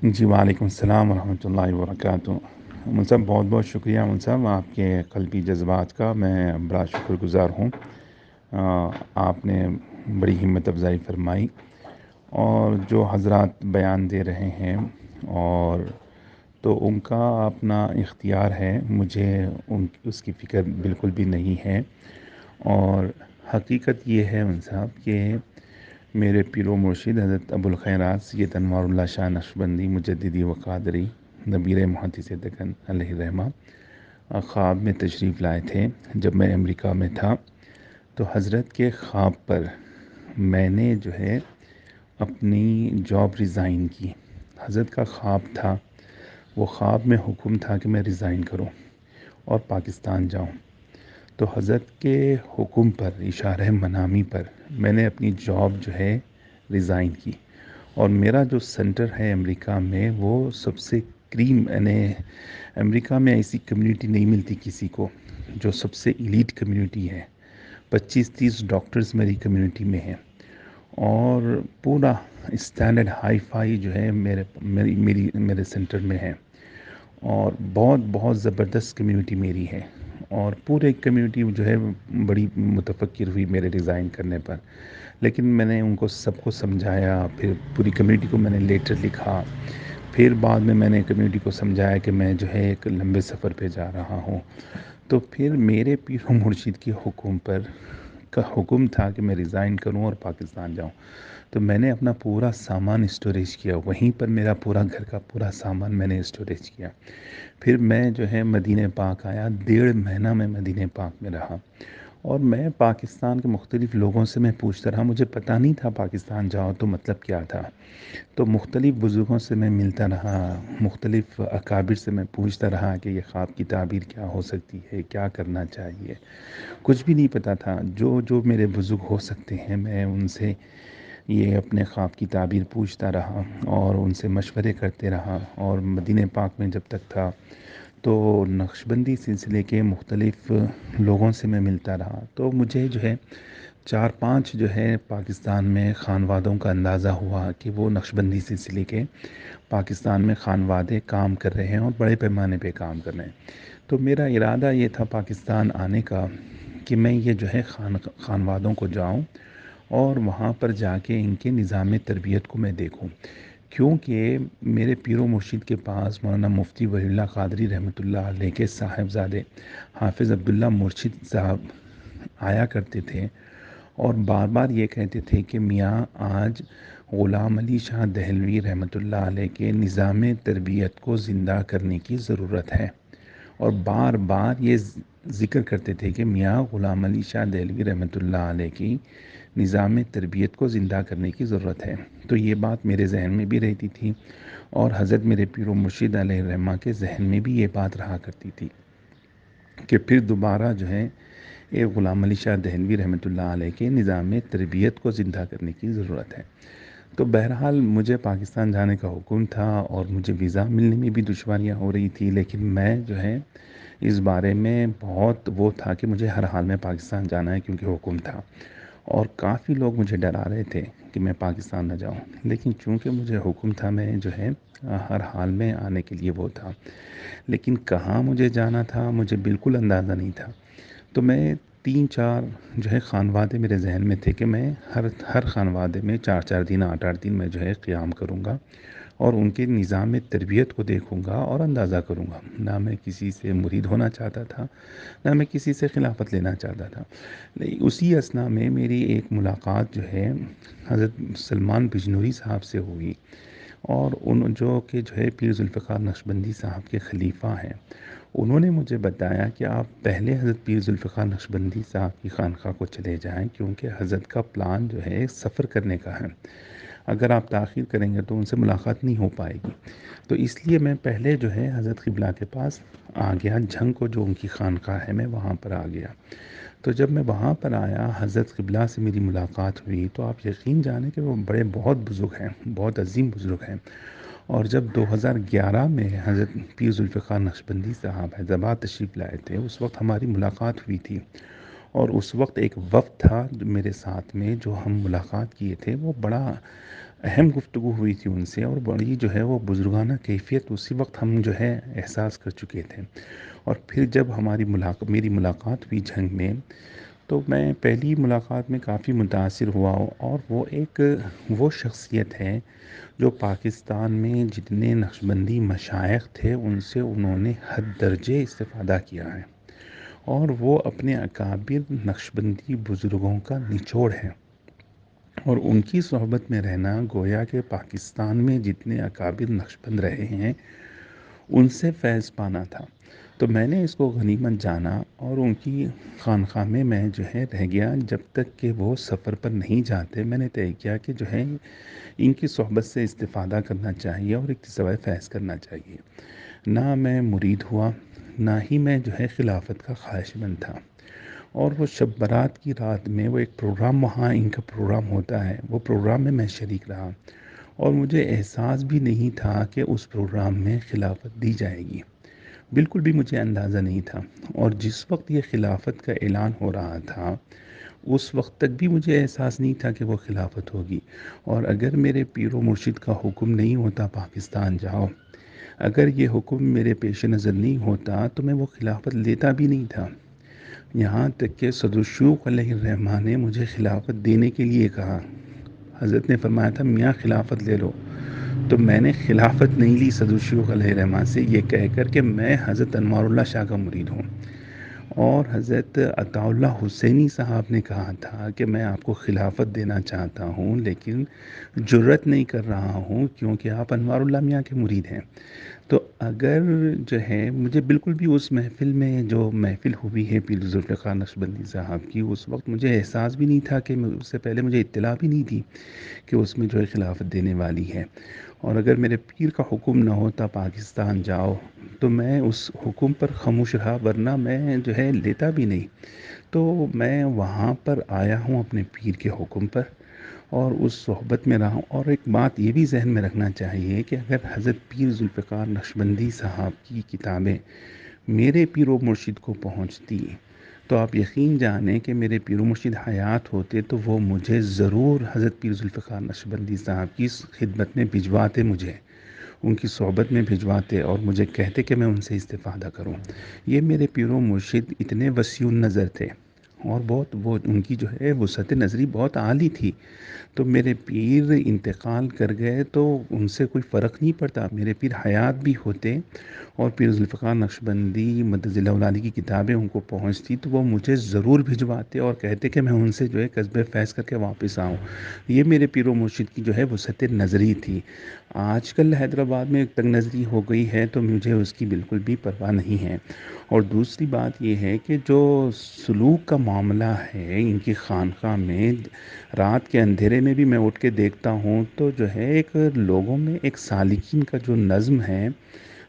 جی وعلیکم السلام ورحمۃ اللہ وبرکاتہ۔ من صاحب بہت بہت شکریہ من صاحب، آپ کے قلبی جذبات کا میں بڑا شکر گزار ہوں۔ آپ نے بڑی ہمت افزائی فرمائی، اور جو حضرات بیان دے رہے ہیں اور تو ان کا اپنا اختیار ہے، مجھے اس کی فکر بالکل بھی نہیں ہے۔ اور حقیقت یہ ہے من صاحب کہ میرے پیر و مرشد حضرت ابوالخیرات سید انوار اللہ شاہ نقشبندی مجددی و قادری نبیر محدث دکن علیہ الرحمہ خواب میں تشریف لائے تھے جب میں امریکہ میں تھا۔ تو حضرت کے خواب پر میں نے جو ہے اپنی جاب ریزائن کی۔ حضرت کا خواب تھا، وہ خواب میں حکم تھا کہ میں ریزائن کروں اور پاکستان جاؤں۔ تو حضرت کے حکم پر، اشارہ منامی پر، میں نے اپنی جاب جو ہے ریزائن کی، اور میرا جو سینٹر ہے امریکہ میں وہ سب سے کریم، یعنی امریکہ میں ایسی کمیونٹی نہیں ملتی کسی کو جو سب سے ایلیٹ کمیونٹی ہے۔ 25-30 ڈاکٹرز میری کمیونٹی میں ہیں، اور پورا اسٹینڈرڈ ہائی فائی جو ہے میرے سینٹر میں ہے، اور بہت بہت زبردست کمیونٹی میری ہے، اور پورے کمیونٹی جو ہے بڑی متفکر ہوئی میرے ریزائن کرنے پر۔ لیکن میں نے ان کو سب کو سمجھایا، پھر پوری کمیونٹی کو میں نے لیٹر لکھا، پھر بعد میں نے کمیونٹی کو سمجھایا کہ میں جو ہے ایک لمبے سفر پہ جا رہا ہوں۔ تو پھر میرے پیر و مرشد کے حکم پر کا حکم تھا کہ میں ریزائن کروں اور پاکستان جاؤں۔ تو میں نے اپنا پورا سامان اسٹوریج کیا، وہیں پر میرا پورا گھر کا پورا سامان میں نے اسٹوریج کیا۔ پھر میں جو ہے مدینہ پاک آیا، 1.5 مہینہ میں مدینہ پاک میں رہا، اور میں پاکستان کے مختلف لوگوں سے میں پوچھتا رہا، مجھے پتہ نہیں تھا پاکستان جاؤ تو مطلب کیا تھا۔ تو مختلف بزرگوں سے میں ملتا رہا، مختلف اکابر سے میں پوچھتا رہا کہ یہ خواب کی تعبیر کیا ہو سکتی ہے، کیا کرنا چاہیے۔ کچھ بھی نہیں پتہ تھا۔ جو میرے بزرگ ہو سکتے ہیں میں ان سے یہ اپنے خواب کی تعبیر پوچھتا رہا اور ان سے مشورے کرتے رہا، اور مدینہ پاک میں جب تک تھا تو نقشبندی سلسلے کے مختلف لوگوں سے میں ملتا رہا۔ تو مجھے جو ہے 4-5 جو ہے پاکستان میں خانوادوں کا اندازہ ہوا کہ وہ نقشبندی سلسلے کے پاکستان میں خانوادے کام کر رہے ہیں اور بڑے پیمانے پہ کام کر رہے ہیں۔ تو میرا ارادہ یہ تھا پاکستان آنے کا کہ میں یہ جو ہے خانوادوں کو جاؤں اور وہاں پر جا کے ان کے نظام تربیت کو میں دیکھوں، کیونکہ میرے پیر و مرشد کے پاس مولانا مفتی ولی اللہ قادری رحمۃ اللہ علیہ کے صاحبزادے حافظ عبداللہ مرشد صاحب آیا کرتے تھے، اور بار بار یہ کہتے تھے کہ میاں آج غلام علی شاہ دہلوی رحمۃ اللہ علیہ کے نظام تربیت کو زندہ کرنے کی ضرورت ہے، اور بار بار یہ ذکر کرتے تھے کہ میاں غلام علی شاہ دہلوی رحمۃ اللہ علیہ کی نظام تربیت کو زندہ کرنے کی ضرورت ہے۔ تو یہ بات میرے ذہن میں بھی رہتی تھی، اور حضرت میرے پیر و مرشد علیہ الرحمہ کے ذہن میں بھی یہ بات رہا کرتی تھی کہ پھر دوبارہ جو ہے ایک غلام علی شاہ دہلوی رحمۃ اللہ علیہ کے نظام تربیت کو زندہ کرنے کی ضرورت ہے۔ تو بہرحال مجھے پاکستان جانے کا حکم تھا، اور مجھے ویزا ملنے میں بھی دشواریاں ہو رہی تھی، لیکن میں جو ہے اس بارے میں بہت وہ تھا کہ مجھے ہر حال میں پاکستان جانا ہے، کیونکہ حکم تھا، اور کافی لوگ مجھے ڈرا رہے تھے کہ میں پاکستان نہ جاؤں، لیکن چونکہ مجھے حکم تھا میں جو ہے ہر حال میں آنے کے لیے وہ تھا۔ لیکن کہاں مجھے جانا تھا مجھے بالکل اندازہ نہیں تھا۔ تو میں 3-4 جو ہے خانوادے میرے ذہن میں تھے کہ میں ہر خانوادے میں 4-4 دن 8-8 دن میں جو ہے قیام کروں گا، اور ان کے نظام تربیت کو دیکھوں گا اور اندازہ کروں گا۔ نہ میں کسی سے مرید ہونا چاہتا تھا، نہ میں کسی سے خلافت لینا چاہتا تھا۔ اسی اثناء میں میری ایک ملاقات جو ہے حضرت سلمان بجنوری صاحب سے ہوئی، اور ان جو ہے پیر ذوالفقار نقشبندی صاحب کے خلیفہ ہیں۔ انہوں نے مجھے بتایا کہ آپ پہلے حضرت پیر ذوالفقار نقشبندی صاحب کی خانقاہ کو چلے جائیں، کیونکہ حضرت کا پلان جو ہے سفر کرنے کا ہے، اگر آپ تاخیر کریں گے تو ان سے ملاقات نہیں ہو پائے گی۔ تو اس لیے میں پہلے جو ہے حضرت قبلہ کے پاس آ گیا، جھنگ کو جو ان کی خانقاہ ہے میں وہاں پر آ گیا۔ تو جب میں وہاں پر آیا، حضرت قبلہ سے میری ملاقات ہوئی، تو آپ یقین جانیں کہ وہ بہت بزرگ ہیں، بہت عظیم بزرگ ہیں۔ اور جب 2011 میں حضرت پیر ذوالفقار نقشبندی صاحب حیدرآباد تشریف لائے تھے، اس وقت ہماری ملاقات ہوئی تھی، اور اس وقت ایک وفد تھا جو میرے ساتھ میں، جو ہم ملاقات کیے تھے وہ بڑا اہم گفتگو ہوئی تھی ان سے، اور بڑی جو ہے وہ بزرگانہ کیفیت اسی وقت ہم جو ہے احساس کر چکے تھے۔ اور پھر جب میری ملاقات ہوئی جھنگ میں، تو میں پہلی ملاقات میں کافی متاثر ہوا ہوں، اور وہ شخصیت ہے جو پاکستان میں جتنے نقشبندی مشائخ تھے ان سے انہوں نے حد درجے استفادہ کیا ہے، اور وہ اپنے اکابر نقشبندی بزرگوں کا نچوڑ ہے، اور ان کی صحبت میں رہنا گویا کہ پاکستان میں جتنے اکابر نقشبند رہے ہیں ان سے فیض پانا تھا۔ تو میں نے اس کو غنیمت جانا، اور ان کی خانقاہ میں جو ہے رہ گیا جب تک کہ وہ سفر پر نہیں جاتے۔ میں نے طے کیا کہ جو ہے ان کی صحبت سے استفادہ کرنا چاہیے اور اکتسابِ فیض کرنا چاہیے۔ نہ میں مرید ہوا، نہ ہی میں جو ہے خلافت کا خواہش مند تھا۔ اور وہ شب برات کی رات میں وہ ایک پروگرام، وہاں ان کا پروگرام ہوتا ہے، وہ پروگرام میں شریک رہا، اور مجھے احساس بھی نہیں تھا کہ اس پروگرام میں خلافت دی جائے گی، بالکل بھی مجھے اندازہ نہیں تھا۔ اور جس وقت یہ خلافت کا اعلان ہو رہا تھا اس وقت تک بھی مجھے احساس نہیں تھا کہ وہ خلافت ہوگی، اور اگر میرے پیر و مرشد کا حکم نہیں ہوتا پاکستان جاؤ، اگر یہ حکم میرے پیش نظر نہیں ہوتا تو میں وہ خلافت لیتا بھی نہیں تھا۔ یہاں تک کہ صدر الشیوخ علیہ الرحمٰن نے مجھے خلافت دینے کے لیے کہا، حضرت نے فرمایا تھا میاں خلافت لے لو، تو میں نے خلافت نہیں لی صدر الشیوخ علیہ الرحمٰن سے، یہ کہہ کر کہ میں حضرت انوار اللہ شاہ کا مرید ہوں۔ اور حضرت عطا اللہ حسینی صاحب نے کہا تھا کہ میں آپ کو خلافت دینا چاہتا ہوں لیکن جرت نہیں کر رہا ہوں کیونکہ آپ انوار اللہ میاں کے مرید ہیں۔ تو اگر جو ہے مجھے بالکل بھی اس محفل میں، جو محفل ہوئی ہے پیر ذوالفقار نقشبندی صاحب کی، اس وقت مجھے احساس بھی نہیں تھا کہ اس سے پہلے مجھے اطلاع بھی نہیں تھی کہ اس میں جو ہے خلافت دینے والی ہے، اور اگر میرے پیر کا حکم نہ ہوتا پاکستان جاؤ تو میں اس حکم پر خاموش رہا، ورنہ میں جو ہے لیتا بھی نہیں۔ تو میں وہاں پر آیا ہوں اپنے پیر کے حکم پر، اور اس صحبت میں رہا ہوں۔ اور ایک بات یہ بھی ذہن میں رکھنا چاہیے کہ اگر حضرت پیر ذوالفقار نقشبندی صاحب کی کتابیں میرے پیر و مرشد کو پہنچتی تو آپ یقین جانیں کہ میرے پیر و مرشد حیات ہوتے تو وہ مجھے ضرور حضرت پیر ذوالفقار نقشبندی صاحب کی خدمت میں بھجواتے، مجھے ان کی صحبت میں بھجواتے، اور مجھے کہتے کہ میں ان سے استفادہ کروں۔ یہ میرے پیر و مرشد اتنے وسیع النظر تھے، اور بہت وہ ان کی جو ہے وسعت نظری بہت عالی تھی۔ تو میرے پیر انتقال کر گئے تو ان سے کوئی فرق نہیں پڑتا، میرے پیر حیات بھی ہوتے اور پیر ذوالفقار نقشبندی مدد ذیل علی کی کتابیں ان کو پہنچتی تو وہ مجھے ضرور بھجواتے اور کہتے کہ میں ان سے جو ہے قصب فیض کر کے واپس آؤں۔ یہ میرے پیر و مرشد کی جو ہے وسعت نظری تھی۔ آج کل حیدرآباد میں ایک تنگ نظری ہو گئی ہے تو مجھے اس کی بالکل بھی پرواہ نہیں ہے۔ اور دوسری بات یہ ہے کہ جو سلوک کا معاملہ ہے ان کی خانقاہ میں، رات کے اندھیرے میں بھی میں اٹھ کے دیکھتا ہوں تو جو ہے ایک لوگوں میں ایک سالکین کا جو نظم ہے،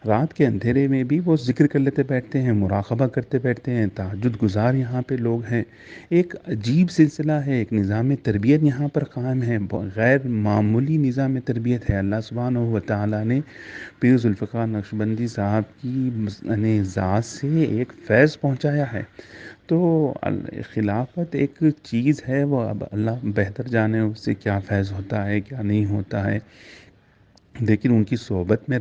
رات کے اندھیرے میں بھی وہ ذکر کر لیتے بیٹھتے ہیں، مراقبہ کرتے بیٹھتے ہیں، تہجد گزار یہاں پہ لوگ ہیں۔ ایک عجیب سلسلہ ہے، ایک نظام تربیت یہاں پر قائم ہے، غیر معمولی نظام تربیت ہے۔ اللہ سبحانہ و تعالیٰ نے پیر ذوالفقار نقشبندی صاحب کی ذات سے ایک فیض پہنچایا ہے۔ تو خلافت ایک چیز ہے، وہ اب اللہ بہتر جانے اس سے کیا فیض ہوتا ہے کیا نہیں ہوتا ہے، لیکن ان کی صحبت میں